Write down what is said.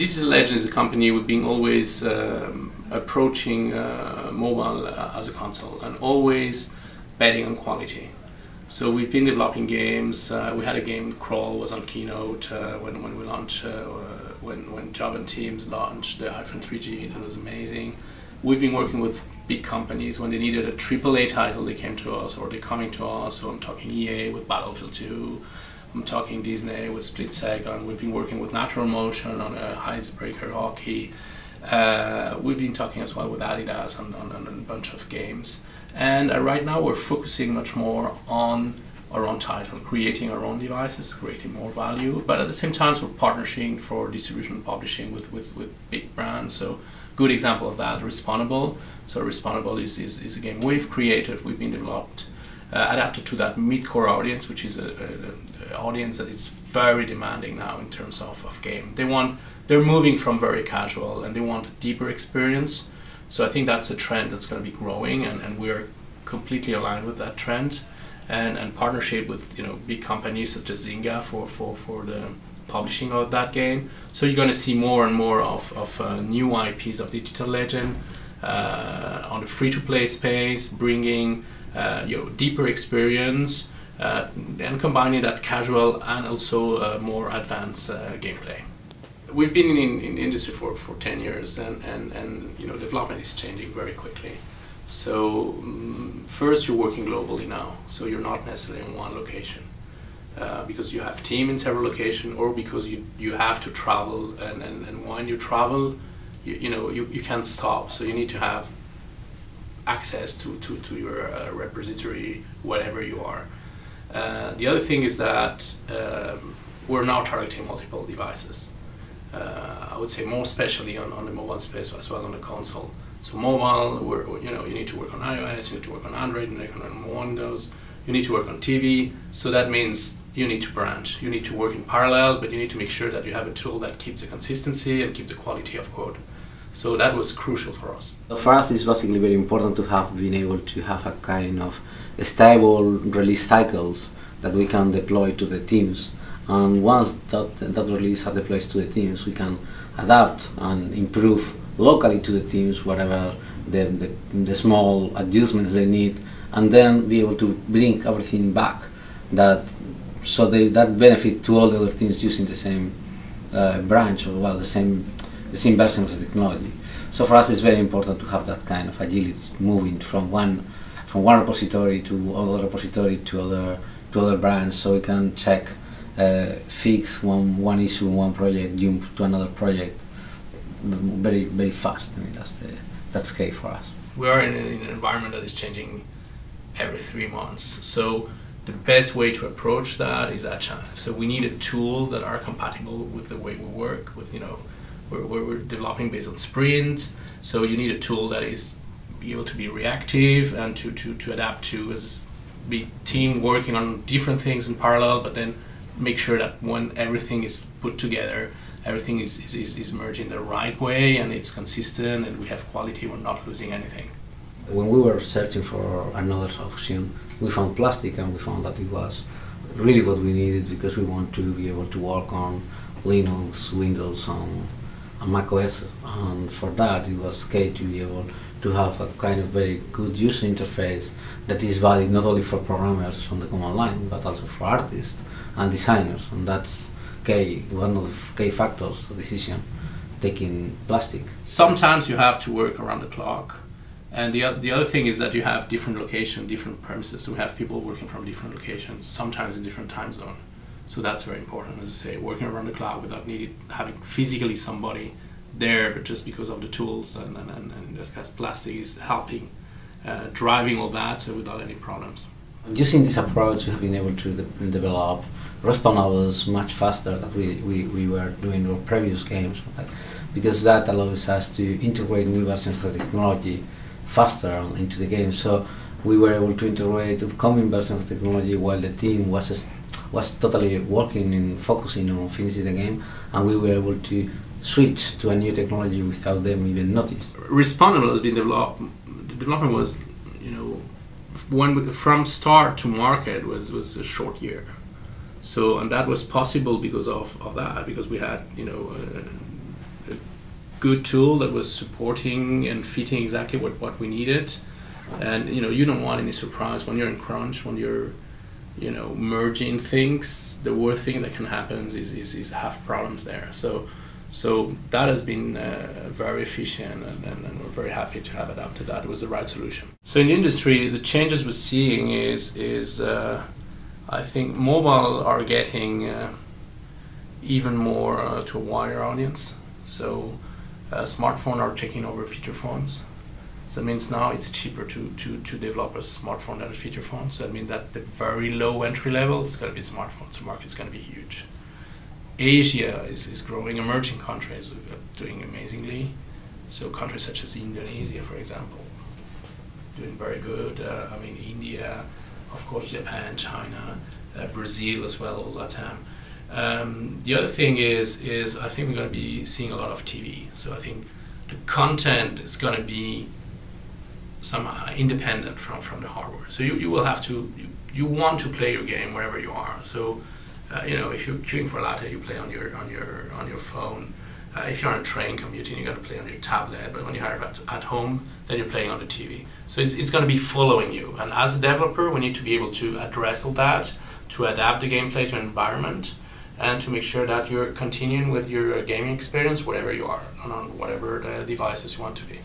Digital Legends is a company we've been always approaching mobile as a console and always betting on quality. So we've been developing games. We had a game, Crawl, was on Keynote when we launched, when Job and Teams launched the iPhone 3G. That was amazing. We've been working with big companies. When they needed a AAA title, they came to us, or they're coming to us. So I'm talking EA with Battlefield 2. I'm talking Disney with Split Second. We've been working with Natural Motion on a icebreaker hockey. We've been talking as well with Adidas on a bunch of games. And right now we're focusing much more on our own title, creating our own devices, creating more value. But at the same time, we're partnering for distribution and publishing with big brands. So good example of that, Respawnable. So Respawnable is a game we've created, we've been developed, adapted to that mid-core audience, which is an audience that is very demanding now in terms of game. They're moving from very casual and they want a deeper experience. So I think that's a trend that's going to be growing, and we're completely aligned with that trend. And partnership with big companies such as Zynga for the publishing of that game. So you're going to see more and more of new IPs of Digital Legend on the free-to-play space, bringing deeper experience and combining that casual and also more advanced gameplay. We've been in the industry for 10 years and development is changing very quickly. So first you're working globally now, so you're not necessarily in one location because you have team in several locations, or because you have to travel, and when you travel you can't stop, so you need to have access to your repository wherever you are. The other thing is that we're now targeting multiple devices. I would say more especially on the mobile space as well on the console. So mobile, you need to work on iOS, you need to work on Android, you need to work on Windows, you need to work on TV. So that means you need to branch, you need to work in parallel, but you need to make sure that you have a tool that keeps the consistency and keep the quality of code. So that was crucial for us. For us, it's basically very important to have been able to have a kind of stable release cycles that we can deploy to the teams. And once that release are deployed to the teams, we can adapt and improve locally to the teams whatever the small adjustments they need, and then be able to bring everything back that benefit to all the other teams using the same branch, or well the same version of the technology. So for us it's very important to have that kind of agility, moving from one repository to other repository to other brands, so we can check, fix one issue in one project, jump to another project very, very fast. I mean, that's key for us. We are in an environment that is changing every 3 months. So the best way to approach that is Agile. So we need a tool that are compatible with the way we work. We're developing based on sprints. So you need a tool that is able to be reactive and to adapt to be team working on different things in parallel, but then make sure that when everything is put together, everything is merged in the right way and it's consistent and we have quality, we're not losing anything. When we were searching for another option, we found Plastic, and we found that it was really what we needed, because we want to be able to work on Linux, Windows, and Mac OS, and for that it was key to be able to have a kind of very good user interface that is valid not only for programmers from the command line, but also for artists and designers, and that's one of the key factors of decision taking Plastic. Sometimes you have to work around the clock, and the other thing is that you have different locations, different premises. So we have people working from different locations, sometimes in different time zone. So that's very important, as I say, working around the clock without having physically somebody there, but just because of the tools, and in this case Plastic is helping, driving all that, so without any problems. Using this approach, we have been able to develop respawnables much faster than we were doing our previous games, because that allows us to integrate new versions of the technology faster into the game. So we were able to integrate upcoming versions of technology while the team was totally working and focusing on finishing the game, and we were able to switch to a new technology without them even notice. Respawnable has been developed. The development was, from start to market was a short year. So, and that was possible because of that, because we had good tool that was supporting and fitting exactly what we needed. And you don't want any surprise when you're in crunch, when you're merging things. The worst thing that can happen is have problems there. So that has been very efficient, and we're very happy to have adopted that. It was the right solution. So in the industry, the changes we're seeing is I think mobile are getting even more to a wider audience. So smartphones are taking over feature phones. So that means now it's cheaper to develop a smartphone than a feature phone. So that means that the very low entry level is going to be smartphones. The market's going to be huge. Asia is growing. Emerging countries are doing amazingly. So countries such as Indonesia, for example, doing very good. India, of course, Japan, China, Brazil as well, Latam. The other thing is I think we're going to be seeing a lot of TV. So I think the content is going to be somehow independent from the hardware. So you will have to, you want to play your game wherever you are. So if you're queuing for a latte, you play on your phone. If you're on a train commuting, you're going to play on your tablet. But when you're at home, then you're playing on the TV. So it's going to be following you. And as a developer, we need to be able to address all that, to adapt the gameplay to an environment, and to make sure that you're continuing with your gaming experience wherever you are, and on whatever devices you want to be.